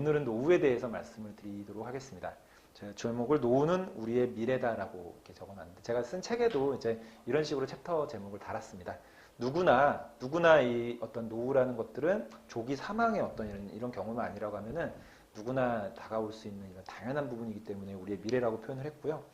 오늘은 노후에 대해서 말씀을 드리도록 하겠습니다. 제가 제목을 노후는 우리의 미래다라고 이렇게 적어놨는데 제가 쓴 책에도 이제 이런 식으로 챕터 제목을 달았습니다. 누구나 이 어떤 노후라는 것들은 조기 사망의 어떤 이런 경우만 아니라고 하면은 누구나 다가올 수 있는 이런 당연한 부분이기 때문에 우리의 미래라고 표현을 했고요.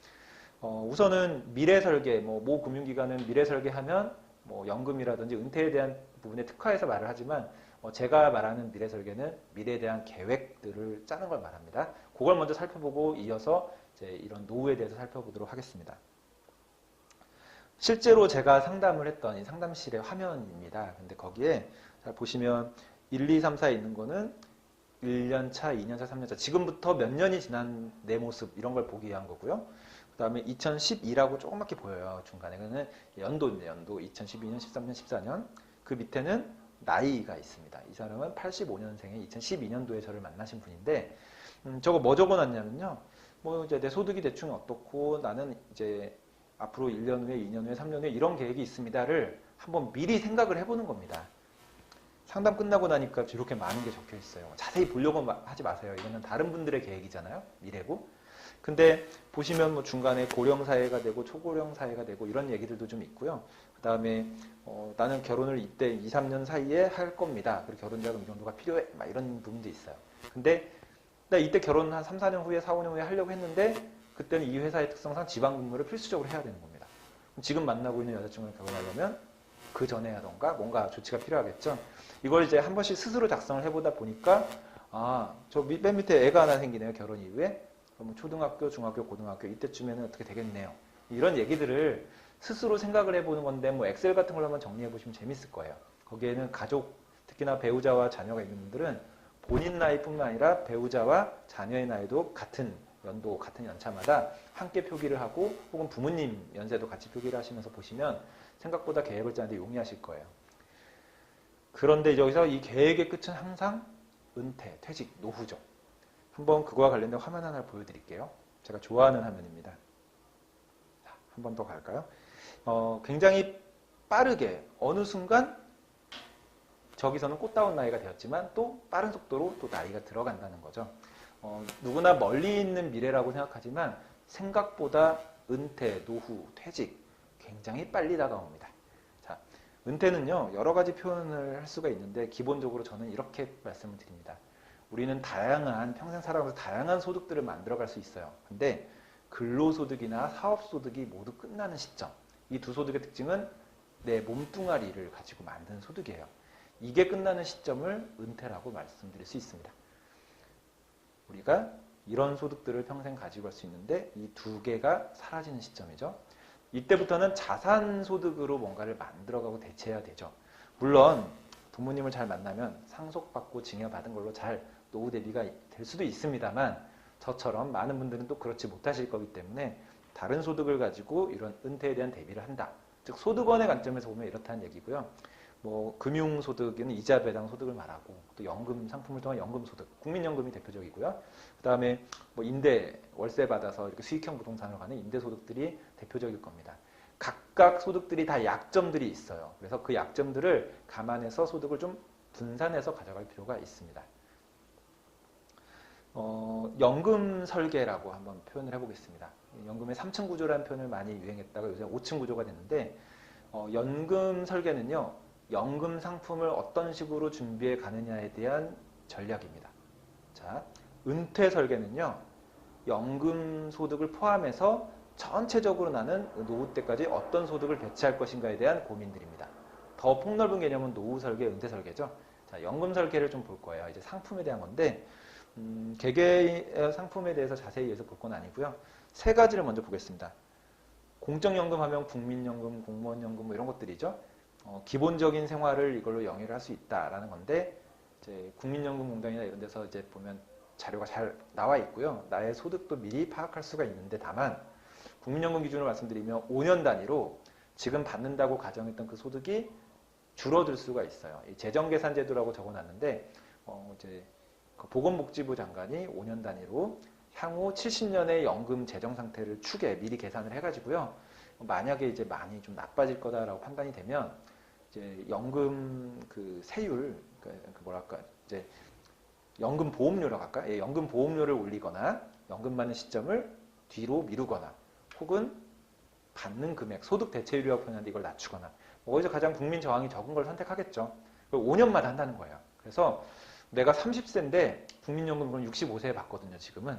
우선은 미래 설계, 모 금융기관은 미래 설계하면 연금이라든지 은퇴에 대한 부분에 특화해서 말을 하지만 제가 말하는 미래 설계는 미래에 대한 계획들을 짜는 걸 말합니다. 그걸 먼저 살펴보고 이어서 이제 이런 노후에 대해서 살펴보도록 하겠습니다. 실제로 제가 상담을 했던 이 상담실의 화면입니다. 근데 거기에 잘 보시면 1, 2, 3, 4에 있는 거는 1년 차, 2년 차, 3년 차. 지금부터 몇 년이 지난 내 모습 이런 걸 보기 위한 거고요. 그 다음에 2012라고 조그맣게 보여요. 중간에. 그는 연도인데 연도 2012년, 13년, 14년. 그 밑에는 나이가 있습니다. 이 사람은 85년생에 2012년도에 저를 만나신 분인데 저거 뭐 적어놨냐면요. 이제 내 소득이 대충 어떻고 나는 이제 앞으로 1년 후에, 2년 후에, 3년 후에 이런 계획이 있습니다를 한번 미리 생각을 해보는 겁니다. 상담 끝나고 나니까 이렇게 많은 게 적혀 있어요. 자세히 보려고 하지 마세요. 이거는 다른 분들의 계획이잖아요. 미래고. 근데 보시면 중간에 고령 사회가 되고 초고령 사회가 되고 이런 얘기들도 좀 있고요. 그 다음에 나는 결혼을 이때 2, 3년 사이에 할 겁니다. 그리고 결혼자금 이 정도가 필요해. 막 이런 부분도 있어요. 근데 나 이때 결혼 한 3, 4년 후에 4, 5년 후에 하려고 했는데 그때는 이 회사의 특성상 지방 근무를 필수적으로 해야 되는 겁니다. 지금 만나고 있는 여자친구랑 결혼하려면 그 전에 하던가 뭔가 조치가 필요하겠죠. 이걸 이제 한 번씩 스스로 작성을 해보다 보니까 저 맨 밑에 애가 하나 생기네요. 결혼 이후에. 그럼 초등학교, 중학교, 고등학교 이때쯤에는 어떻게 되겠네요. 이런 얘기들을 스스로 생각을 해보는 건데 엑셀 같은 걸로 한번 정리해 보시면 재밌을 거예요. 거기에는 가족, 특히나 배우자와 자녀가 있는 분들은 본인 나이뿐만 아니라 배우자와 자녀의 나이도 같은 연도, 같은 연차마다 함께 표기를 하고 혹은 부모님 연세도 같이 표기를 하시면서 보시면 생각보다 계획을 짜는데 용이하실 거예요. 그런데 여기서 이 계획의 끝은 항상 은퇴, 퇴직, 노후죠. 한번 그거와 관련된 화면 하나를 보여드릴게요. 제가 좋아하는 화면입니다. 한 번 더 갈까요? 굉장히 빠르게 어느 순간 저기서는 꽃다운 나이가 되었지만 또 빠른 속도로 또 나이가 들어간다는 거죠. 누구나 멀리 있는 미래라고 생각하지만 생각보다 은퇴, 노후, 퇴직 굉장히 빨리 다가옵니다. 자, 은퇴는요 여러 가지 표현을 할 수가 있는데 기본적으로 저는 이렇게 말씀을 드립니다. 우리는 평생 살아가면서 다양한 소득들을 만들어갈 수 있어요. 근데 근로소득이나 사업소득이 모두 끝나는 시점, 이 두 소득의 특징은 내 몸뚱아리를 가지고 만든 소득이에요. 이게 끝나는 시점을 은퇴라고 말씀드릴 수 있습니다. 우리가 이런 소득들을 평생 가지고 갈 수 있는데 이 두 개가 사라지는 시점이죠. 이때부터는 자산소득으로 뭔가를 만들어가고 대체해야 되죠. 물론 부모님을 잘 만나면 상속받고 증여받은 걸로 잘 노후 대비가 될 수도 있습니다만 저처럼 많은 분들은 또 그렇지 못하실 거기 때문에 다른 소득을 가지고 이런 은퇴에 대한 대비를 한다. 즉 소득원의 관점에서 보면 이렇다는 얘기고요. 금융소득에는 이자 배당 소득을 말하고 또 연금 상품을 통한 연금소득, 국민연금이 대표적이고요. 그 다음에 임대, 월세 받아서 이렇게 수익형 부동산으로 가는 임대소득들이 대표적일 겁니다. 각각 소득들이 다 약점들이 있어요. 그래서 그 약점들을 감안해서 소득을 좀 분산해서 가져갈 필요가 있습니다. 연금 설계라고 한번 표현을 해보겠습니다. 연금의 3층 구조라는 표현을 많이 유행했다가 요새 5층 구조가 됐는데 연금 설계는요. 연금 상품을 어떤 식으로 준비해 가느냐에 대한 전략입니다. 자, 은퇴 설계는요. 연금 소득을 포함해서 전체적으로 나는 노후 때까지 어떤 소득을 배치할 것인가에 대한 고민들입니다. 더 폭넓은 개념은 노후 설계, 은퇴 설계죠. 자, 연금 설계를 좀 볼 거예요. 이제 상품에 대한 건데 개개의 상품에 대해서 자세히 해서 볼 건 아니고요. 세 가지를 먼저 보겠습니다. 공적연금 하면 국민연금, 공무원연금 이런 것들이죠. 기본적인 생활을 이걸로 영위를 할 수 있다라는 건데 이제 국민연금공단이나 이런 데서 이제 보면 자료가 잘 나와 있고요. 나의 소득도 미리 파악할 수가 있는데 다만 국민연금 기준으로 말씀드리면 5년 단위로 지금 받는다고 가정했던 그 소득이 줄어들 수가 있어요. 이 재정계산제도라고 적어놨는데 이제 그 보건복지부 장관이 5년 단위로 향후 70년의 연금 재정 상태를 미리 계산을 해가지고요. 만약에 이제 많이 좀 나빠질 거다라고 판단이 되면 이제 연금 그 세율, 이제 연금 보험료라고 할까? 예, 연금 보험료를 올리거나 연금 받는 시점을 뒤로 미루거나 혹은 받는 금액, 소득 대체율이라고 표현하는데 이걸 낮추거나 거기서 가장 국민 저항이 적은 걸 선택하겠죠. 5년마다 한다는 거예요. 그래서 내가 30세인데 국민연금을 65세에 받거든요. 지금은.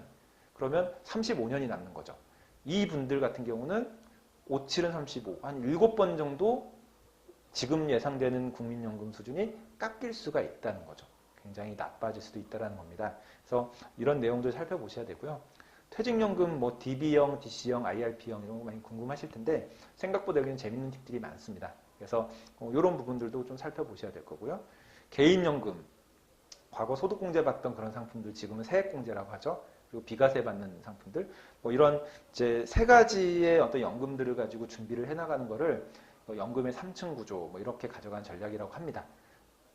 그러면 35년이 남는 거죠. 이 분들 같은 경우는 5, 7은 35, 한 7번 정도 지금 예상되는 국민연금 수준이 깎일 수가 있다는 거죠. 굉장히 나빠질 수도 있다는 겁니다. 그래서 이런 내용들 살펴보셔야 되고요. 퇴직연금 뭐 DB형, DC형, IRP형 이런 거 많이 궁금하실 텐데 생각보다 여기는 재밌는 팁들이 많습니다. 그래서 이런 부분들도 좀 살펴보셔야 될 거고요. 개인연금, 과거 소득공제 받던 그런 상품들 지금은 세액공제라고 하죠. 그리고 비과세 받는 상품들 뭐 이런 이제 세 가지의 어떤 연금들을 가지고 준비를 해나가는 거를 연금의 3층 구조 뭐 이렇게 가져가는 전략이라고 합니다.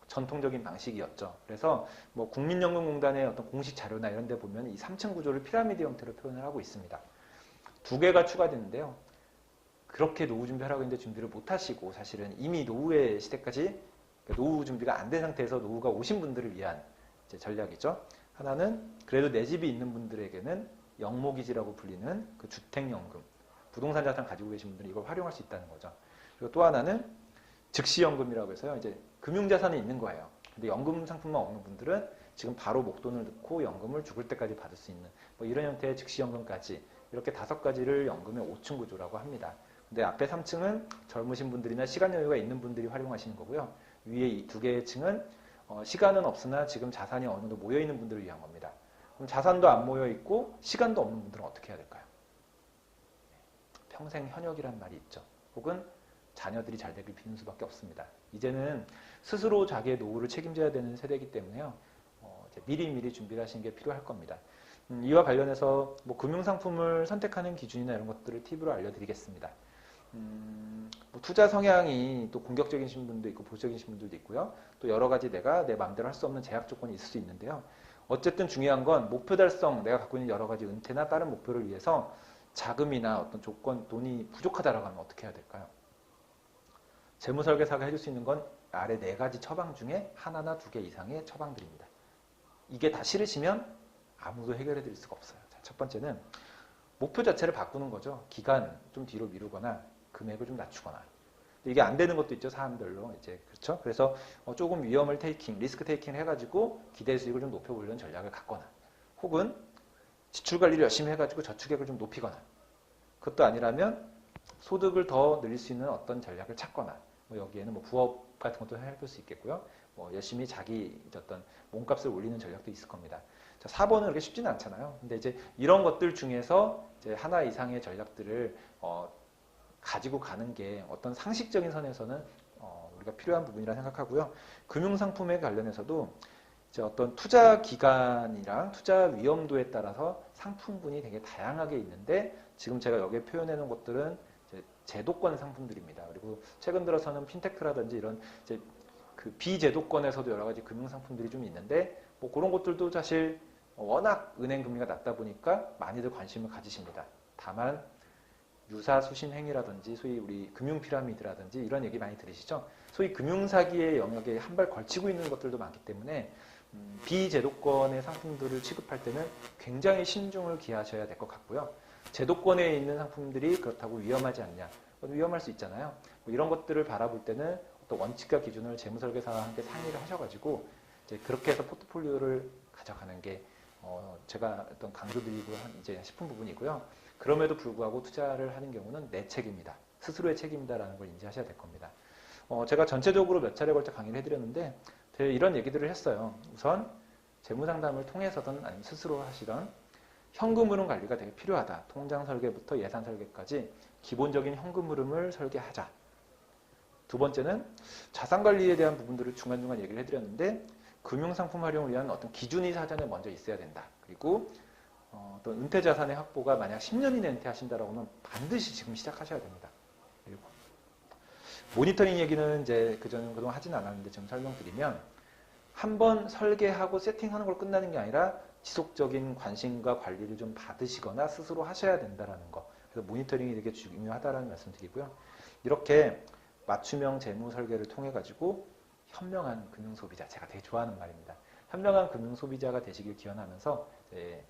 전통적인 방식이었죠. 그래서 뭐 국민연금공단의 어떤 공식 자료나 이런 데 보면 이 3층 구조를 피라미드 형태로 표현을 하고 있습니다. 두 개가 추가됐는데요. 그렇게 노후 준비하라고 했는데 준비를 못 하시고 사실은 이미 노후의 시대까지 노후 준비가 안 된 상태에서 노후가 오신 분들을 위한 이제 전략이죠. 하나는 그래도 내 집이 있는 분들에게는 영모기지라고 불리는 그 주택연금, 부동산 자산 가지고 계신 분들이 이걸 활용할 수 있다는 거죠. 그리고 또 하나는 즉시연금이라고 해서요. 이제 금융자산이 있는 거예요. 근데 연금 상품만 없는 분들은 지금 바로 목돈을 넣고 연금을 죽을 때까지 받을 수 있는 뭐 이런 형태의 즉시연금까지 이렇게 5가지를 연금의 5층 구조라고 합니다. 근데 앞에 3층은 젊으신 분들이나 시간 여유가 있는 분들이 활용하시는 거고요. 위에 이 두 개의 층은 시간은 없으나 지금 자산이 어느 정도 모여 있는 분들을 위한 겁니다. 그럼 자산도 안 모여 있고 시간도 없는 분들은 어떻게 해야 될까요? 평생 현역이란 말이 있죠. 혹은 자녀들이 잘 되길 비는 수밖에 없습니다. 이제는 스스로 자기의 노후를 책임져야 되는 세대이기 때문에요. 이제 미리 준비를 하시는 게 필요할 겁니다. 이와 관련해서 뭐 금융상품을 선택하는 기준이나 이런 것들을 팁으로 알려드리겠습니다. 뭐 투자 성향이 또 공격적이신 분도 있고 보수적이신 분들도 있고요. 또 여러 가지 내가 내 마음대로 할 수 없는 제약 조건이 있을 수 있는데요. 어쨌든 중요한 건 목표 달성, 내가 갖고 있는 여러 가지 은퇴나 다른 목표를 위해서 자금이나 어떤 조건, 돈이 부족하다라고 하면 어떻게 해야 될까요? 재무설계사가 해줄 수 있는 건 아래 4가지 처방 중에 하나나 2개 이상의 처방들입니다. 이게 다 싫으시면 아무도 해결해 드릴 수가 없어요. 자, 첫 번째는 목표 자체를 바꾸는 거죠. 기간 좀 뒤로 미루거나 금액을 좀 낮추거나. 이게 안 되는 것도 있죠. 사안별로. 이제 그렇죠. 그래서 조금 위험을 리스크 테이킹을 해가지고 기대 수익을 좀 높여보려는 전략을 갖거나 혹은 지출 관리를 열심히 해가지고 저축액을 좀 높이거나 그것도 아니라면 소득을 더 늘릴 수 있는 어떤 전략을 찾거나 뭐 여기에는 뭐 부업 같은 것도 해볼 수 있겠고요. 뭐 열심히 자기 어떤 몸값을 올리는 전략도 있을 겁니다. 자, 4번은 그렇게 쉽지는 않잖아요. 근데 이제 이런 것들 중에서 이제 하나 이상의 전략들을 가지고 가는 게 어떤 상식적인 선에서는 우리가 필요한 부분이라 생각하고요. 금융상품에 관련해서도 이제 어떤 투자 기간이랑 투자 위험도에 따라서 상품군이 되게 다양하게 있는데 지금 제가 여기에 표현해 놓은 것들은 이제 제도권 상품들입니다. 그리고 최근 들어서는 핀테크라든지 이런 이제 그 비제도권에서도 여러 가지 금융상품들이 좀 있는데 뭐 그런 것들도 사실 워낙 은행 금리가 낮다 보니까 많이들 관심을 가지십니다. 다만 유사수신 행위라든지 소위 우리 금융 피라미드라든지 이런 얘기 많이 들으시죠? 소위 금융사기의 영역에 한 발 걸치고 있는 것들도 많기 때문에 비제도권의 상품들을 취급할 때는 굉장히 신중을 기하셔야 될 것 같고요. 제도권에 있는 상품들이 그렇다고 위험하지 않냐? 위험할 수 있잖아요. 뭐 이런 것들을 바라볼 때는 어떤 원칙과 기준을 재무설계사와 함께 상의를 하셔가지고 이제 그렇게 해서 포트폴리오를 가져가는 게 제가 어떤 강조드리고 이제 싶은 부분이고요. 그럼에도 불구하고 투자를 하는 경우는 내 책임이다. 스스로의 책임이다라는 걸 인지하셔야 될 겁니다. 제가 전체적으로 몇 차례 걸쳐 강의를 해드렸는데 이런 얘기들을 했어요. 우선 재무상담을 통해서든 아니면 스스로 하시던 현금 흐름 관리가 되게 필요하다. 통장 설계부터 예산 설계까지 기본적인 현금 흐름을 설계하자. 두 번째는 자산 관리에 대한 부분들을 중간중간 얘기를 해드렸는데 금융상품 활용을 위한 어떤 기준이 사전에 먼저 있어야 된다. 그리고 또 은퇴 자산의 확보가 만약 10년 이내 은퇴하신다라고 하면 반드시 지금 시작하셔야 됩니다. 그리고 모니터링 얘기는 이제 그동안 하진 않았는데 지금 설명드리면 한번 설계하고 세팅하는 걸 끝나는 게 아니라 지속적인 관심과 관리를 좀 받으시거나 스스로 하셔야 된다라는 거. 그래서 모니터링이 되게 중요하다라는 말씀 드리고요. 이렇게 맞춤형 재무 설계를 통해 가지고 현명한 금융 소비자, 제가 되게 좋아하는 말입니다. 현명한 금융 소비자가 되시길 기원하면서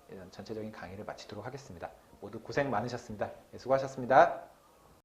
이런 전체적인 강의를 마치도록 하겠습니다. 모두 고생 많으셨습니다. 네, 수고하셨습니다.